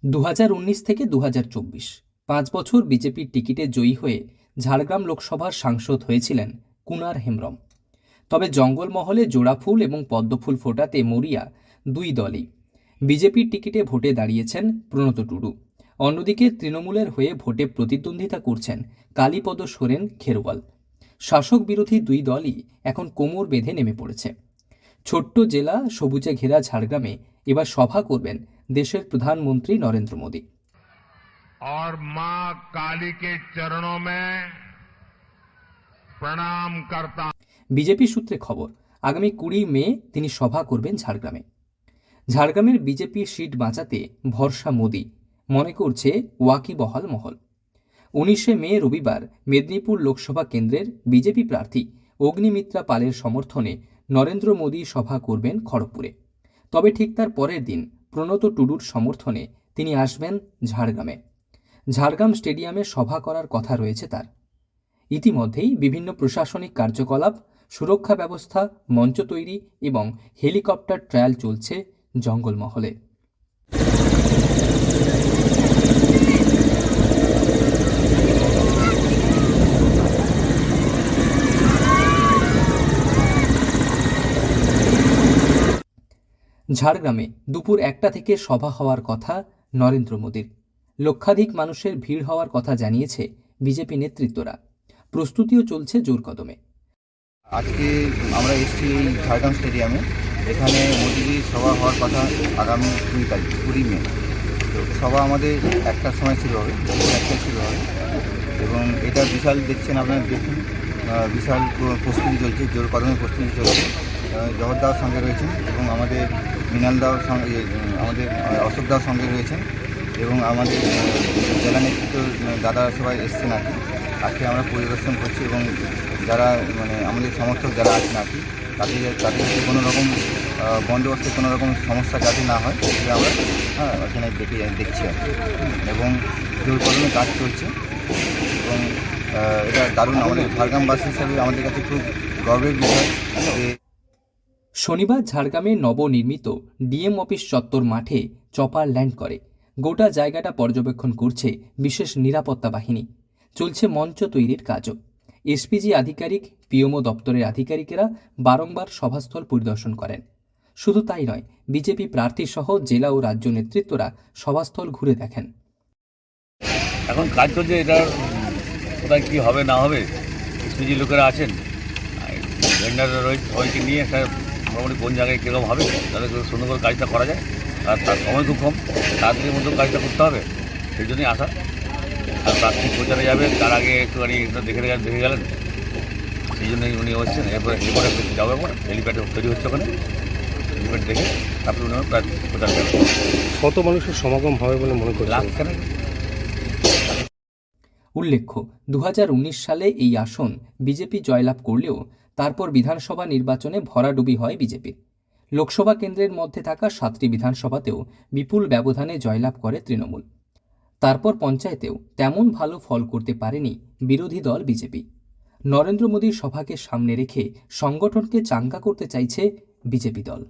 2019 থেকে 2024 5 বছর বিজেপির টিকিটে জয়ী হয়ে ঝাড়গ্রাম লোকসভার সাংসদ হয়েছিলেন কুনার হেমব্রম। তবে জঙ্গলমহলে জোড়াফুল এবং পদ্মফুল ফোটাতে মরিয়া দুই দলই। বিজেপির টিকিটে ভোটে দাঁড়িয়েছেন প্রণত টুডু, অন্যদিকে তৃণমূলের হয়ে ভোটে প্রতিদ্বন্দ্বিতা করছেন কালীপদ সোরেন খেরওয়াল। শাসক বিরোধী দুই দলই এখন কোমর বেঁধে নেমে পড়েছে। ছোট্ট জেলা সবুজে ঘেরা ঝাড়গ্রামে এবার সভা করবেন দেশের প্রধানমন্ত্রী নরেন্দ্র মোদী। और मां काली के चरणों में प्रणाम करता। বিজেপি সূত্রে খবর, আগামী 20 মে তিনি সভা করবেন ঝাড়গ্রামে। ঝাড়গ্রামের বিজেপি সিট বাঁচাতে ভরসা মোদী, মনে করছে ওয়াকিবহাল মহল। 19 মে রবিবার মেদিনীপুর লোকসভা কেন্দ্রের বিজেপি প্রার্থী অগ্নিমিত্রা পালের সমর্থনে নরেন্দ্র মোদী সভা করবেন খড়গপুরে। তবে ঠিক তার পরের দিন প্রণত টুডুর সমর্থনে তিনি আসবেন ঝাড়গ্রামে। ঝাড়গ্রাম স্টেডিয়ামে সভা করার কথা রয়েছে তার। ইতিমধ্যেই বিভিন্ন প্রশাসনিক কার্যকলাপ, সুরক্ষা ব্যবস্থা, মঞ্চ তৈরি এবং হেলিকপ্টার ট্রায়াল চলছে জঙ্গলমহলে। ঝাড়গ্রামে দুপুর 1টা থেকে সভা হওয়ার কথা নরেন্দ্র মোদীর। লক্ষাধিক মানুষের ভিড় হওয়ার কথা জানিয়েছে বিজেপি নেতৃত্বরা। প্রস্তুতিও চলছে জোর কদমে। আজকে আমরা এসেছি ঝাড়গ্রাম স্টেডিয়ামে। এখানে মোদিজির সভা হওয়ার কথা আগামী 20 মে। তো সভা আমাদের 1টার সময় শুরু হবে, 1টায় শুরু হবে এবং এটা বিশাল দেখছেন আপনারা, দেখুন বিশাল প্রস্তুতি চলছে, জোর কদমে প্রস্তুতি চলছে। জহরদার সঙ্গে রয়েছেন এবং আমাদের মৃণালদার সঙ্গে, আমাদের অশোকদার সঙ্গে রয়েছেন এবং আমাদের জেলা নেতৃত্ব দাদারা সবাই এসছেন আর কি। আজকে আমরা পরিদর্শন করছি এবং যারা আমাদের সমর্থক যারা আছেন আর কি, তাদের কোনো রকম বন্দোবস্তে কোনো রকম সমস্যা যাতে না হয় সেটা আমরা ওখানে দেখছি আর কি। এবং জোর কদমে কাজ চলছে এবং এটা দারুণ, আমাদের ঝাড়গ্রামবাসী হিসাবে আমাদের কাছে খুব গর্বের বিষয় যে শনিবার ঝাড়গ্রামে নবনির্মিত ডিএম অফিস চত্বর মাঠে চপার ল্যান্ড করে। গোটা জায়গাটা পর্যবেক্ষণ করছে বিশেষ নিরাপত্তা বাহিনী। চলছে মঞ্চ তৈরির কাজও। এসপিজি আধিকারিক, পিএমও দপ্তরের আধিকারিকেরা বারংবার সভাস্থল পরিদর্শন করেন। শুধু তাই নয়, বিজেপি প্রার্থী সহ জেলা ও রাজ্য নেতৃত্বরা সভাস্থল ঘুরে দেখেন। এখন কাজ চলছে, এটা কোথায় কী হবে না হবে, এসপিজি লোকেরা আছেন, ভেন্ডাররা রয়েছে, সবাইকে নিয়ে একটা মোটামুটি কোন জায়গায় কীরকম হবে তাহলে সুন্দর করে কাজটা করা যায়। আর তার সময় খুব কম, তাড়াতাড়ির মধ্যে কাজটা করতে হবে, সেই জন্যই আসা। আর প্রার্থী প্রচারে যাবে তার আগে একটুখানি দেখে গেলেন, সেই জন্যই উনি হচ্ছেন। এরপরে হেলিপ্যাডে যাবে, হেলিপ্যাড তৈরি হচ্ছে ওখানে, হেলিপ্যাড দেখে তারপরে উনি প্রচার যাবে। কত মানুষের সমাগম হবে বলে মনে করছেন? লাখ কেন? উল্লেখ্য, 2019 সালে এই আসন বিজেপি জয়লাভ করলেও তারপর বিধানসভা নির্বাচনে ভরাডুবি হয় বিজেপির। লোকসভা কেন্দ্রের মধ্যে থাকা 7টি বিধানসভাতেও বিপুল ব্যবধানে জয়লাভ করে তৃণমূল। তারপর পঞ্চায়েতেও তেমন ভালো ফল করতে পারেনি বিরোধী দল বিজেপি। নরেন্দ্র মোদীর সভাকে সামনে রেখে সংগঠনকে চাঙ্গা করতে চাইছে বিজেপি দল।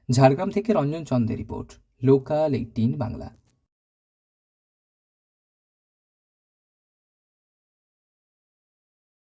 ঝাড়গ্রাম থেকে রঞ্জন চন্দ্রের রিপোর্ট, লোকাল 18 বাংলা।